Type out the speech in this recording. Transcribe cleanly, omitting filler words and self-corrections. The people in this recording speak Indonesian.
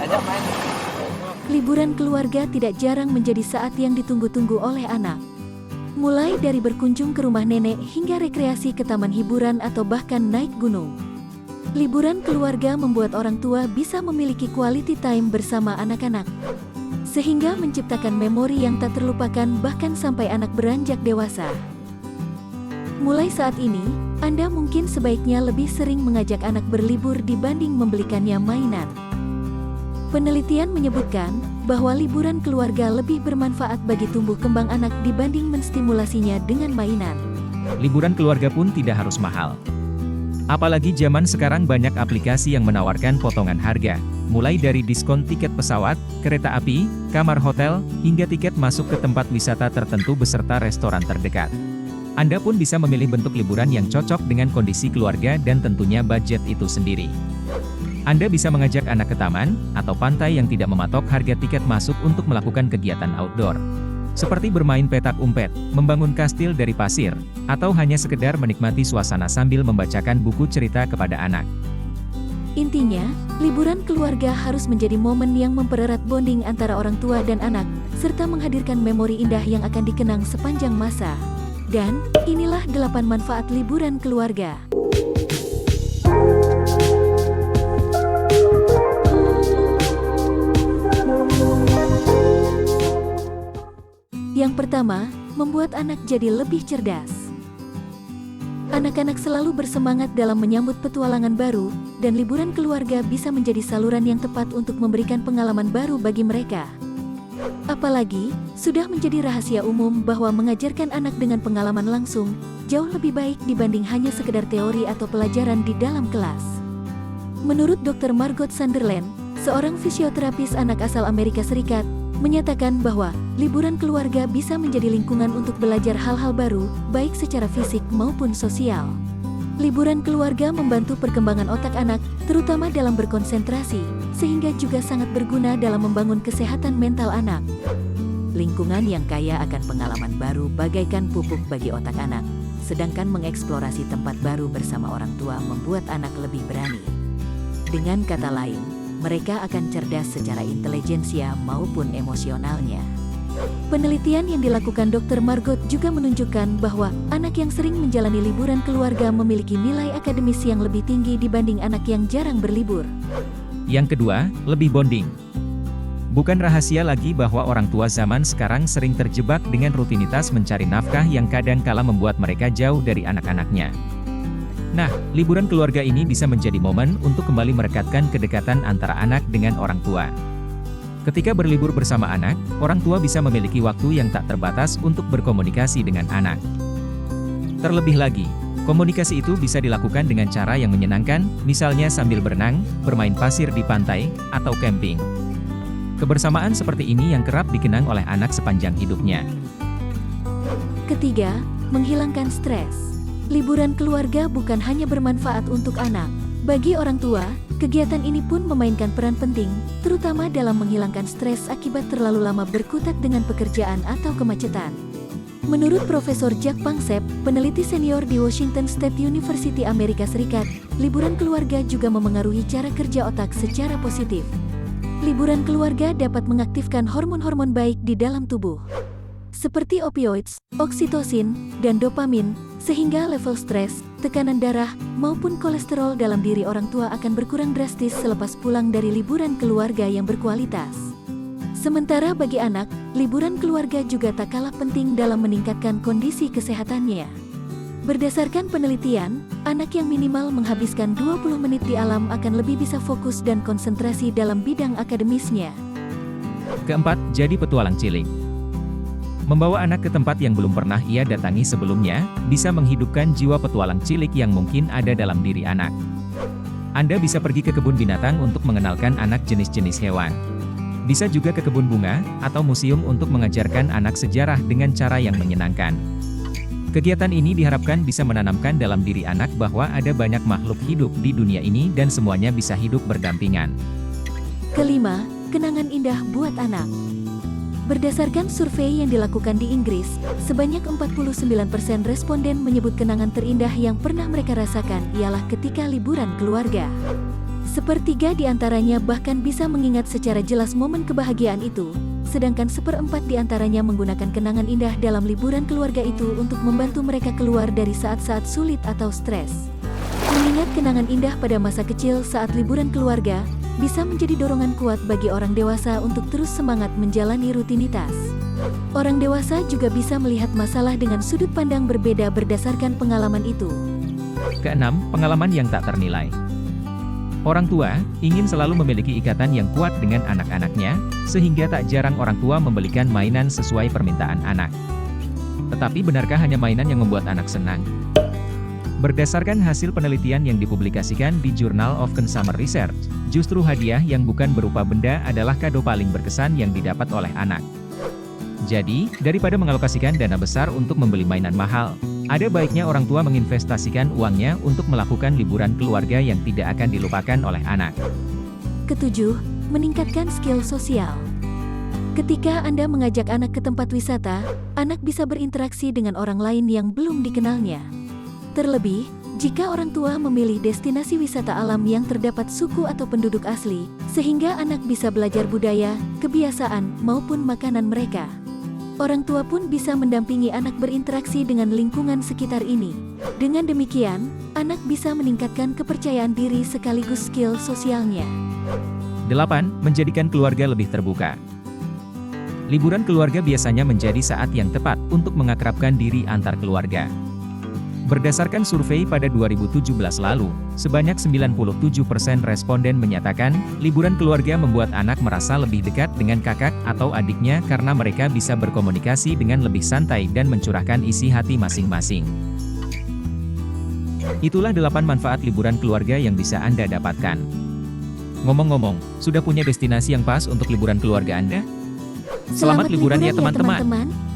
Ajak main. Liburan keluarga tidak jarang menjadi saat yang ditunggu-tunggu oleh anak. Mulai dari berkunjung ke rumah nenek hingga rekreasi ke taman hiburan atau bahkan naik gunung. Liburan keluarga membuat orang tua bisa memiliki quality time bersama anak-anak, sehingga menciptakan memori yang tak terlupakan bahkan sampai anak beranjak dewasa. Mulai saat ini, Anda mungkin sebaiknya lebih sering mengajak anak berlibur dibanding membelikannya mainan. Penelitian menyebutkan bahwa liburan keluarga lebih bermanfaat bagi tumbuh kembang anak dibanding menstimulasinya dengan mainan. Liburan keluarga pun tidak harus mahal. Apalagi zaman sekarang banyak aplikasi yang menawarkan potongan harga, mulai dari diskon tiket pesawat, kereta api, kamar hotel, hingga tiket masuk ke tempat wisata tertentu beserta restoran terdekat. Anda pun bisa memilih bentuk liburan yang cocok dengan kondisi keluarga dan tentunya budget itu sendiri. Anda bisa mengajak anak ke taman atau pantai yang tidak mematok harga tiket masuk untuk melakukan kegiatan outdoor. Seperti bermain petak umpet, membangun kastil dari pasir, atau hanya sekedar menikmati suasana sambil membacakan buku cerita kepada anak. Intinya, liburan keluarga harus menjadi momen yang mempererat bonding antara orang tua dan anak, serta menghadirkan memori indah yang akan dikenang sepanjang masa. Dan, inilah 8 manfaat liburan keluarga. Yang pertama, membuat anak jadi lebih cerdas. Anak-anak selalu bersemangat dalam menyambut petualangan baru, dan liburan keluarga bisa menjadi saluran yang tepat untuk memberikan pengalaman baru bagi mereka. Apalagi, sudah menjadi rahasia umum bahwa mengajarkan anak dengan pengalaman langsung, jauh lebih baik dibanding hanya sekedar teori atau pelajaran di dalam kelas. Menurut Dr. Margot Sunderland, seorang fisioterapis anak asal Amerika Serikat, menyatakan bahwa liburan keluarga bisa menjadi lingkungan untuk belajar hal-hal baru, baik secara fisik maupun sosial. Liburan keluarga membantu perkembangan otak anak, terutama dalam berkonsentrasi, sehingga juga sangat berguna dalam membangun kesehatan mental anak. Lingkungan yang kaya akan pengalaman baru bagaikan pupuk bagi otak anak, sedangkan mengeksplorasi tempat baru bersama orang tua membuat anak lebih berani. Dengan kata lain, mereka akan cerdas secara intelijensia maupun emosionalnya. Penelitian yang dilakukan Dr. Margot juga menunjukkan bahwa anak yang sering menjalani liburan keluarga memiliki nilai akademis yang lebih tinggi dibanding anak yang jarang berlibur. Yang kedua, lebih bonding. Bukan rahasia lagi bahwa orang tua zaman sekarang sering terjebak dengan rutinitas mencari nafkah yang kadang kala membuat mereka jauh dari anak-anaknya. Nah, liburan keluarga ini bisa menjadi momen untuk kembali merekatkan kedekatan antara anak dengan orang tua. Ketika berlibur bersama anak, orang tua bisa memiliki waktu yang tak terbatas untuk berkomunikasi dengan anak. Terlebih lagi, komunikasi itu bisa dilakukan dengan cara yang menyenangkan, misalnya sambil berenang, bermain pasir di pantai, atau camping. Kebersamaan seperti ini yang kerap dikenang oleh anak sepanjang hidupnya. Ketiga, menghilangkan stres. Liburan keluarga bukan hanya bermanfaat untuk anak. Bagi orang tua, kegiatan ini pun memainkan peran penting, terutama dalam menghilangkan stres akibat terlalu lama berkutat dengan pekerjaan atau kemacetan. Menurut Profesor Jack Panksepp, peneliti senior di Washington State University Amerika Serikat, liburan keluarga juga memengaruhi cara kerja otak secara positif. Liburan keluarga dapat mengaktifkan hormon-hormon baik di dalam tubuh, seperti opioids, oksitosin, dan dopamin, sehingga level stres, tekanan darah, maupun kolesterol dalam diri orang tua akan berkurang drastis selepas pulang dari liburan keluarga yang berkualitas. Sementara bagi anak, liburan keluarga juga tak kalah penting dalam meningkatkan kondisi kesehatannya. Berdasarkan penelitian, anak yang minimal menghabiskan 20 menit di alam akan lebih bisa fokus dan konsentrasi dalam bidang akademisnya. Keempat, jadi petualang cilik. Membawa anak ke tempat yang belum pernah ia datangi sebelumnya, bisa menghidupkan jiwa petualang cilik yang mungkin ada dalam diri anak. Anda bisa pergi ke kebun binatang untuk mengenalkan anak jenis-jenis hewan. Bisa juga ke kebun bunga, atau museum untuk mengajarkan anak sejarah dengan cara yang menyenangkan. Kegiatan ini diharapkan bisa menanamkan dalam diri anak bahwa ada banyak makhluk hidup di dunia ini dan semuanya bisa hidup berdampingan. Kelima, kenangan indah buat anak. Berdasarkan survei yang dilakukan di Inggris, sebanyak 49% responden menyebut kenangan terindah yang pernah mereka rasakan ialah ketika liburan keluarga. Sepertiga di antaranya bahkan bisa mengingat secara jelas momen kebahagiaan itu, sedangkan seperempat di antaranya menggunakan kenangan indah dalam liburan keluarga itu untuk membantu mereka keluar dari saat-saat sulit atau stres. Mengingat kenangan indah pada masa kecil saat liburan keluarga, bisa menjadi dorongan kuat bagi orang dewasa untuk terus semangat menjalani rutinitas. Orang dewasa juga bisa melihat masalah dengan sudut pandang berbeda berdasarkan pengalaman itu. Keenam, pengalaman yang tak ternilai. Orang tua ingin selalu memiliki ikatan yang kuat dengan anak-anaknya, sehingga tak jarang orang tua membelikan mainan sesuai permintaan anak. Tetapi benarkah hanya mainan yang membuat anak senang? Berdasarkan hasil penelitian yang dipublikasikan di Journal of Consumer Research, justru hadiah yang bukan berupa benda adalah kado paling berkesan yang didapat oleh anak. Jadi, daripada mengalokasikan dana besar untuk membeli mainan mahal, ada baiknya orang tua menginvestasikan uangnya untuk melakukan liburan keluarga yang tidak akan dilupakan oleh anak. Ketujuh, meningkatkan skill sosial. Ketika Anda mengajak anak ke tempat wisata, anak bisa berinteraksi dengan orang lain yang belum dikenalnya. Terlebih, jika orang tua memilih destinasi wisata alam yang terdapat suku atau penduduk asli, sehingga anak bisa belajar budaya, kebiasaan, maupun makanan mereka. Orang tua pun bisa mendampingi anak berinteraksi dengan lingkungan sekitar ini. Dengan demikian, anak bisa meningkatkan kepercayaan diri sekaligus skill sosialnya. 8. Menjadikan keluarga lebih terbuka. Liburan keluarga biasanya menjadi saat yang tepat untuk mengakrabkan diri antar keluarga. Berdasarkan survei pada 2017 lalu, sebanyak 97% responden menyatakan, liburan keluarga membuat anak merasa lebih dekat dengan kakak atau adiknya karena mereka bisa berkomunikasi dengan lebih santai dan mencurahkan isi hati masing-masing. Itulah 8 manfaat liburan keluarga yang bisa Anda dapatkan. Ngomong-ngomong, sudah punya destinasi yang pas untuk liburan keluarga Anda? Selamat liburan ya teman-teman!